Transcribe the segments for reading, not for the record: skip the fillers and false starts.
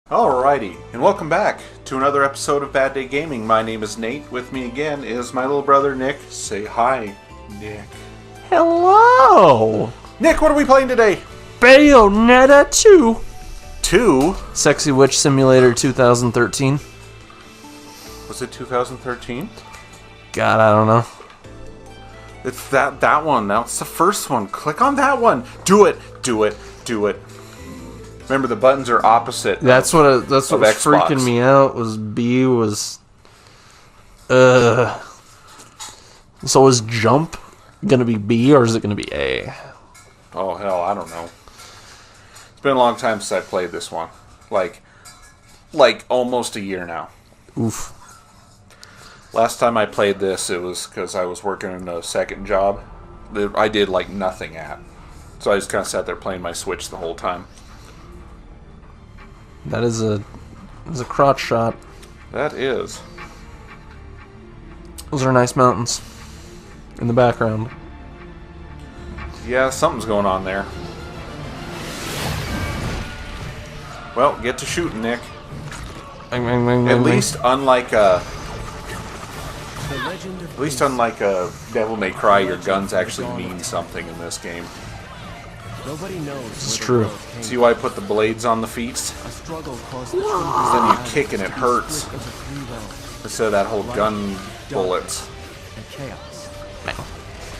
Alrighty, and welcome back to another episode of Bad Day Gaming. My name is Nate. With me again is my little brother Nick. Say hi, Nick. Hello! Nick, what are we playing today? Bayonetta 2. 2? Sexy Witch Simulator 2013. Was it 2013? God, I don't know. It's that one. That's the first one. Click on that one. Do it. Remember, the buttons are opposite. That's what was Xbox. freaking me out. So is jump gonna be B or is it gonna be A? Oh hell, I don't know. It's been a long time since I played this one. Like almost a year now. Oof. Last time I played this, it was because I was working in a second job that I did like nothing at. So I just kind of sat there playing my Switch the whole time. That is a crotch shot. That is. Those are nice mountains in the background. Yeah, something's going on there. Well, get to shooting, Nick. At least unlike a Devil May Cry, your guns actually mean something in this game. Nobody knows. It's true. See why I put the blades on the feet? Because then you kick and it hurts. Instead of that whole gun bullets.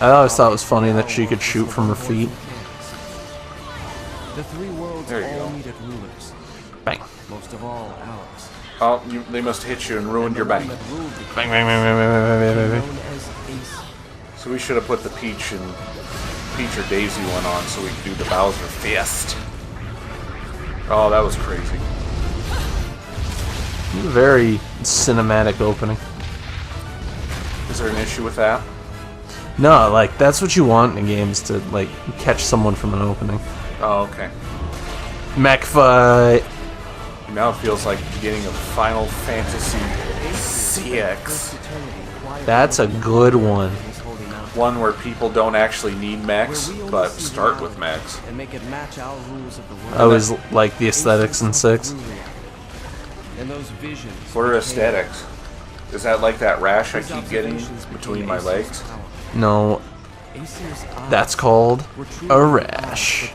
I always thought it was funny that she could shoot from her feet. The three worlds There you all go. meet at rulers. Bang. Most of all, ours. Oh, they must have hit you and ruined your bang. That ruled the Bang, bang, bang, bang, bang, bang, bang, bang. known as Ace. So we should have put the Peach or Daisy one on so we could do the Bowser Fist. Oh, that was crazy. Very cinematic opening. Is there an issue with that? No, like, that's what you want in games, to, like, catch someone from an opening. Oh, okay. Mech fight! Now it feels like the beginning of Final Fantasy CX. That's a good one. One where people don't actually need mechs, but start with mechs. And make it match our rules of the world. I always like the aesthetics in 6. And those visions. What are aesthetics? Is that like that rash I keep getting between my legs? No, that's called a rash.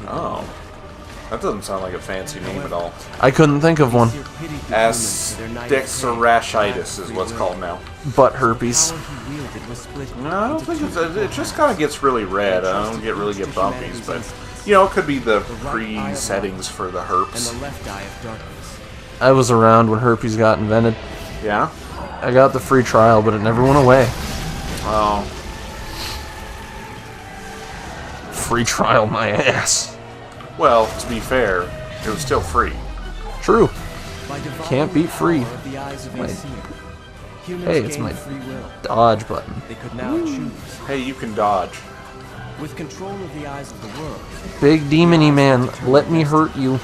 Oh. That doesn't sound like a fancy name at all. I couldn't think of one. Asdexorashitis is what's called now. Butt herpes. No, I don't think it just kind of gets really red. I don't really get bumpies, but you know, it could be the pre-settings for the And herpes. the left eye of darkness. I was around when herpes got invented. Yeah? I got the free trial, but it never went away. Oh. Free trial my ass. Well, to be fair, it was still free. True. By divine Can't beat free. power of the eyes of My- Aesir, humans Hey, it's gained my free will. dodge button. They could now choose. Hey, you can dodge. With control of the eyes of the world, Big demony man, let me hurt you.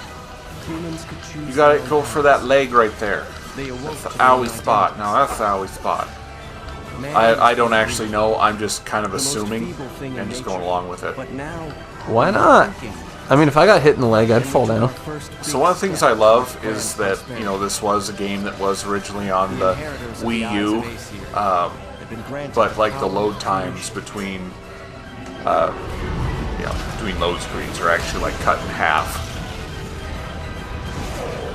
humans could choose. You gotta their own go for that leg right there. They awoke That's the to owie their spot. Now that's the owie spot. Man I don't actually know. I'm just kind of the most assuming feeble thing in and just going nature. along with it. But now, Why not? I mean, if I got hit in the leg, I'd fall down. So one of the things I love is that, you know, this was a game that was originally on the Wii U, but like the load times between, between load screens are actually like cut in half.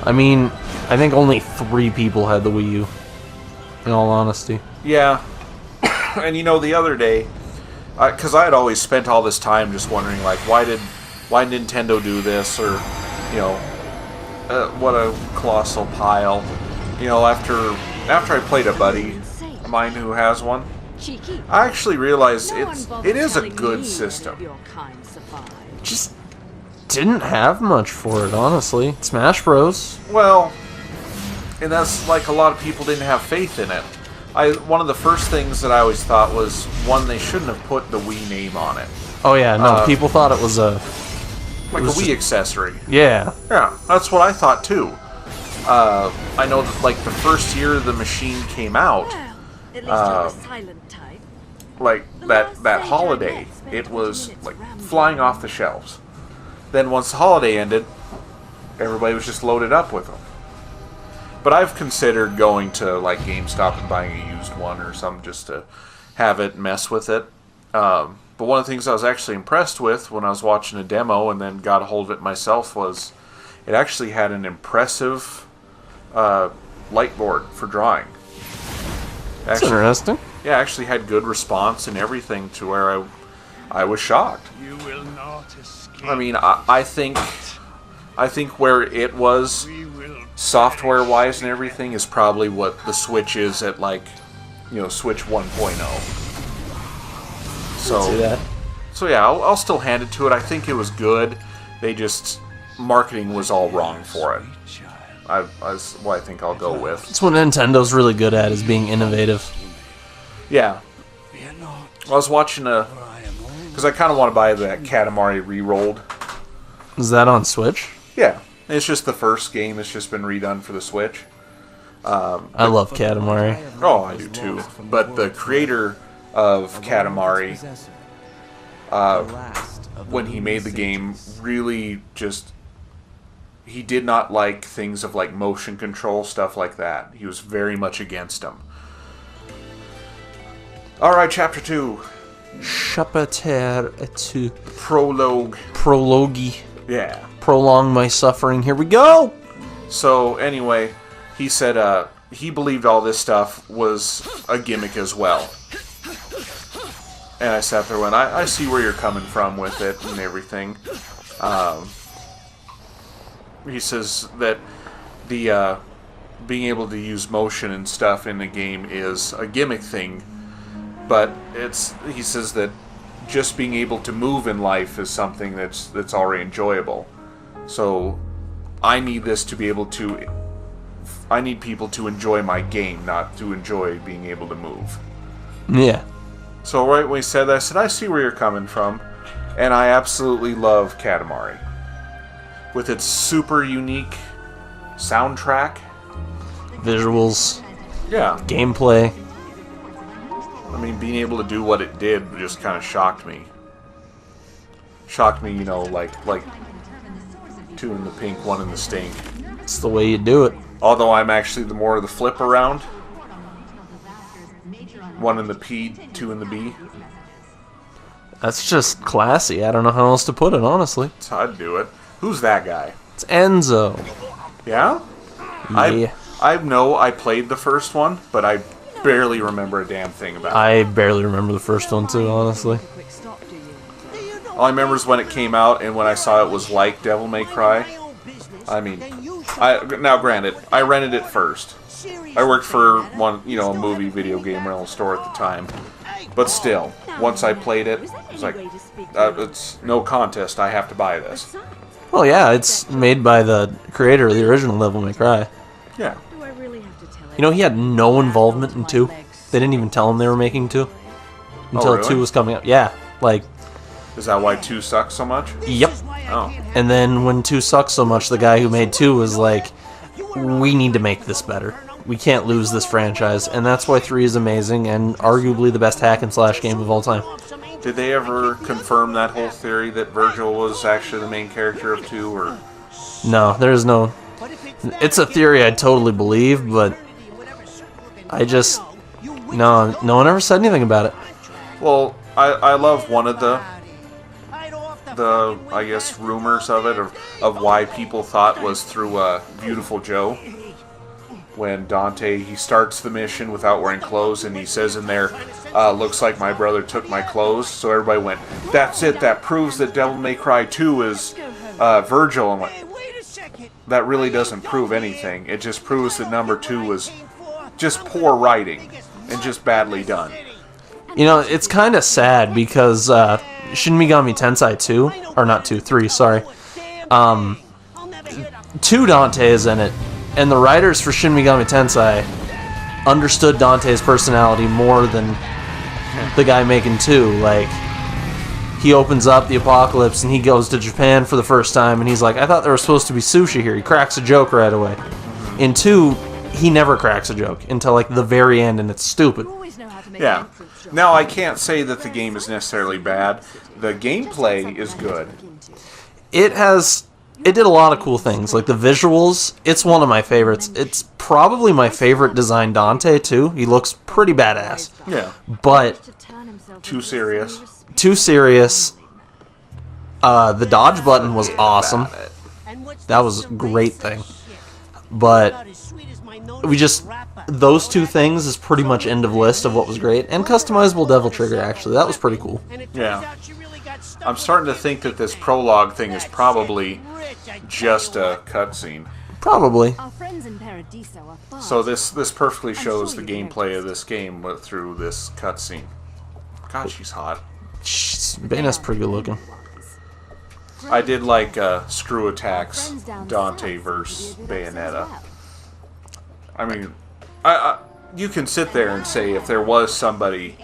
I mean, I think only 3 people had the Wii U, in all honesty. Yeah, and you know, the other day, because I had always spent all this time just wondering, like, why Nintendo do this, or, you know, what a colossal pile. You know, after I played a buddy of mine who has one, I actually realized it is a good system. Just didn't have much for it, honestly. Smash Bros. Well, and that's like a lot of people didn't have faith in it. One of the first things that I always thought was, one, they shouldn't have put the Wii name on it. Oh yeah, no, people thought it was a... Like a Wii accessory. Yeah. Yeah, that's what I thought too. I know that like the first year the machine came out, like that holiday, it was like flying off the shelves. Then once the holiday ended, everybody was just loaded up with them. But I've considered going to like GameStop and buying a used one or something just to have it mess with it. But one of the things I was actually impressed with when I was watching a demo and then got a hold of it myself was it actually had an impressive light board for drawing. That's interesting. Yeah, actually had good response and everything to where I was shocked. You will not escape. I mean, I think where it was software-wise and everything is probably what the Switch is at, like, you know, Switch 1.0. See that? So yeah, I'll still hand it to it. I think it was good. They just marketing was all wrong for it. That's what I think I'll go with. That's what Nintendo's really good at, is being innovative. Yeah. I was watching because I kind of want to buy that Katamari Rerolled. Is that on Switch? Yeah. It's just the first game. It's just been redone for the Switch. I love Katamari. Oh, I do too. But the creator of Katamari, when he made the game, really just... He did not like things of like motion control, stuff like that. He was very much against them. Alright, Chapter 2. Chapitre 2. Prologue. Prologue. Yeah. Prolong my suffering. Here we go! So, anyway, he said he believed all this stuff was a gimmick as well. And I sat there and went, I see where you're coming from with it and everything. He says that the being able to use motion and stuff in the game is a gimmick thing, but he says that just being able to move in life is something that's already enjoyable. So I need this to be able to... I need people to enjoy my game, not to enjoy being able to move. Yeah. So right when he said that, I said, I see where you're coming from, and I absolutely love Katamari. With its super unique soundtrack. Visuals. Yeah. Gameplay. I mean, being able to do what it did just kind of shocked me. Shocked me, you know, like 2 in the pink, 1 in the stink. It's the way you do it. Although I'm actually the more of the flip around. 1 in the P, 2 in the B. That's just classy. I don't know how else to put it, honestly. That's how I'd do it. Who's that guy? It's Enzo. Yeah? Yeah. I know I played the first one, but I barely remember a damn thing about it. I barely remember the first one, too, honestly. All I remember is when it came out and when I saw it was like Devil May Cry. I mean, now granted, I rented it first. I worked for a movie video game rental store at the time. But still, once I played it, it was like, it's no contest, I have to buy this. Well, yeah, it's made by the creator of the original Devil May Cry. Yeah. You know, he had no involvement in 2. They didn't even tell him they were making 2. Until really? 2 was coming out. Yeah, like... Is that why 2 sucks so much? Yep. Oh. And then when 2 sucks so much, the guy who made 2 was like, we need to make this better. We can't lose this franchise. And that's why 3 is amazing and arguably the best hack-and-slash game of all time. Did they ever confirm that whole theory that Virgil was actually the main character of 2, or...? No, there's no... It's a theory I totally believe, but... I just... No one ever said anything about it. Well, I love one of the I guess, rumors of it, of why people thought was through Beautiful Joe. When Dante, he starts the mission without wearing clothes, and he says in there, looks like my brother took my clothes. So everybody went, that's it, that proves that Devil May Cry 2 is Virgil. I'm like, that really doesn't prove anything. It just proves that number 2 was just poor writing and just badly done. You know, it's kind of sad because Shin Megami Tensei 2, or not 2, 3, sorry. 2 Dante is in it, and the writers for Shin Megami Tensei understood Dante's personality more than the guy making 2. Like, he opens up the apocalypse and he goes to Japan for the first time, and he's like, I thought there was supposed to be sushi here. He cracks a joke right away. In 2, he never cracks a joke until like the very end, and it's stupid. Yeah. Now, I can't say that the game is necessarily bad. The gameplay is good. It has it did a lot of cool things. Like the visuals, it's one of my favorites. It's probably my favorite design Dante too. He looks pretty badass. Yeah. But Too serious. too serious. The dodge button was awesome. That was a great thing. But those two things is pretty much end of list of what was great. And customizable devil trigger, actually. That was pretty cool. Yeah. I'm starting to think that this prologue thing is probably just a cutscene. Probably. So this perfectly shows the gameplay of this game through this cutscene. God, she's hot. Bayonetta's pretty good looking. I did like Screw Attacks Dante versus Bayonetta. I mean, you can sit there and say if there was somebody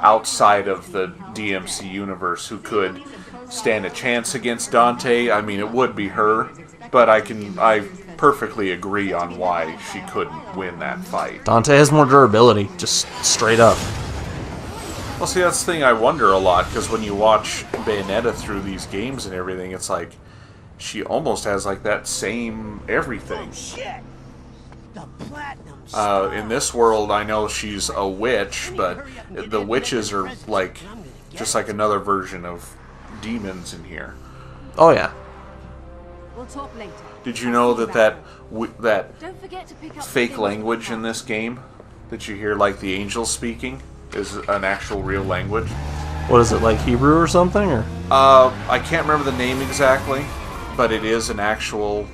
outside of the DMC universe who could stand a chance against Dante, I mean, it would be her. But I perfectly agree on why she couldn't win that fight. Dante has more durability, just straight up. Well, see, that's the thing I wonder a lot, because when you watch Bayonetta through these games and everything, it's like she almost has like that same everything. In this world, I know she's a witch, but the witches are like just like another version of demons in here. Oh yeah. We'll talk later. Did you know that fake language in this game that you hear, like the angels speaking, is an actual real language? What is it, like Hebrew or something? Or I can't remember the name exactly, but it is an actual.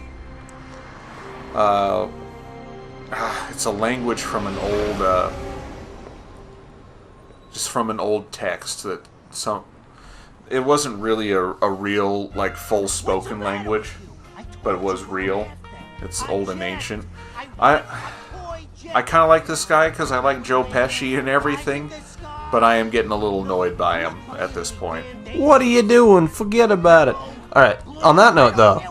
It's a language from an old, just from an old text that some. It wasn't really a real, like, full spoken language, but it was real. It's old and ancient. I kind of like this guy because I like Joe Pesci and everything, but I am getting a little annoyed by him at this point. what are you doing? Forget about it. All right. On that note, though,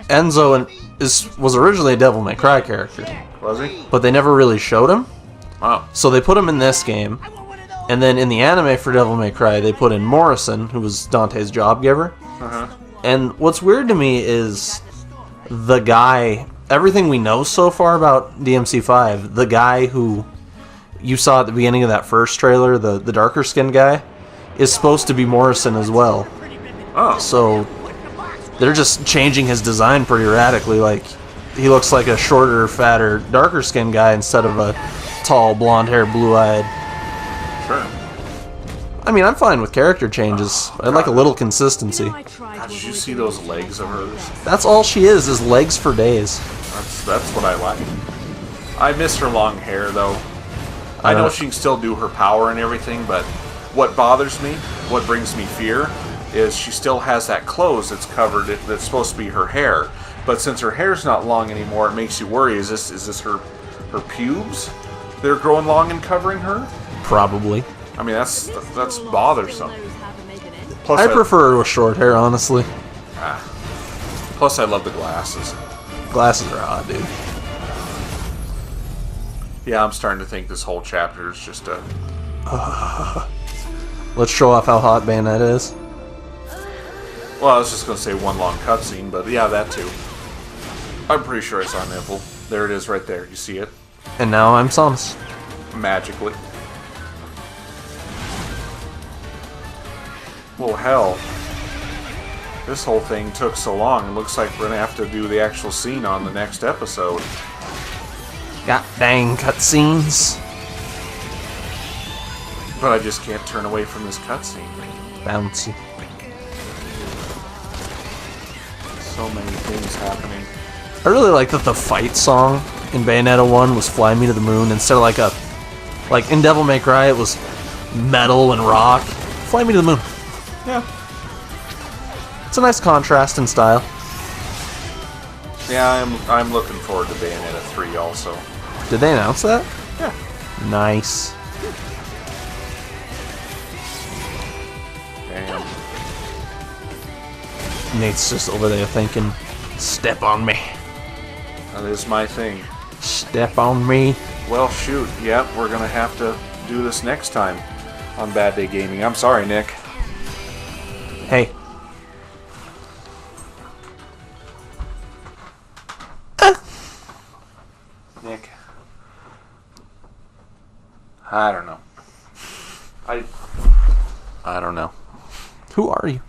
Enzo was originally a Devil May Cry character, Was he? but they never really showed him. Oh. So they put him in this game, and then in the anime for Devil May Cry, they put in Morrison, who was Dante's job giver. Uh-huh. And what's weird to me is the guy, everything we know so far about DMC5, the guy who you saw at the beginning of that first trailer, the darker skinned guy, is supposed to be Morrison as well. Oh. So they're just changing his design pretty radically. Like, he looks like a shorter, fatter, darker skinned guy instead of a tall, blonde hair, blue eyed. Sure. I mean, I'm fine with character changes. I'd like a little consistency. God, did you see those legs of hers? That's all she is legs for days. That's what I like. I miss her long hair, though. I know she can still do her power and everything, but what bothers me, what brings me fear, is she still has that clothes that's covered, that's supposed to be her hair. But since her hair's not long anymore, it makes you worry. Is this her pubes? They're growing long and covering her? Probably. I mean, that's bothersome. Plus, I prefer her with short hair, honestly. Plus, I love the glasses. Glasses are hot, dude. Yeah, I'm starting to think this whole chapter is just a... Let's show off how hot Bayonetta is. Well, I was just going to say one long cutscene, but yeah, that too. I'm pretty sure I saw a nipple. There it is right there. You see it? And now I'm Samus. Magically. Well, hell. This whole thing took so long. It looks like we're going to have to do the actual scene on the next episode. God dang cutscenes. But I just can't turn away from this cutscene. Bouncy. So many things happening. I really like that the fight song in Bayonetta 1 was Fly Me to the Moon instead of like in Devil May Cry it was metal and rock. Fly Me to the Moon. Yeah. It's a nice contrast in style. Yeah, I'm looking forward to Bayonetta 3 also. Did they announce that? Yeah. Nice. Damn. Nate's just over there thinking, step on me. That is my thing. Step on me. Well, shoot. Yep, we're going to have to do this next time on Bad Day Gaming. I'm sorry, Nick. Hey, Nick. I don't know. I don't know. Who are you?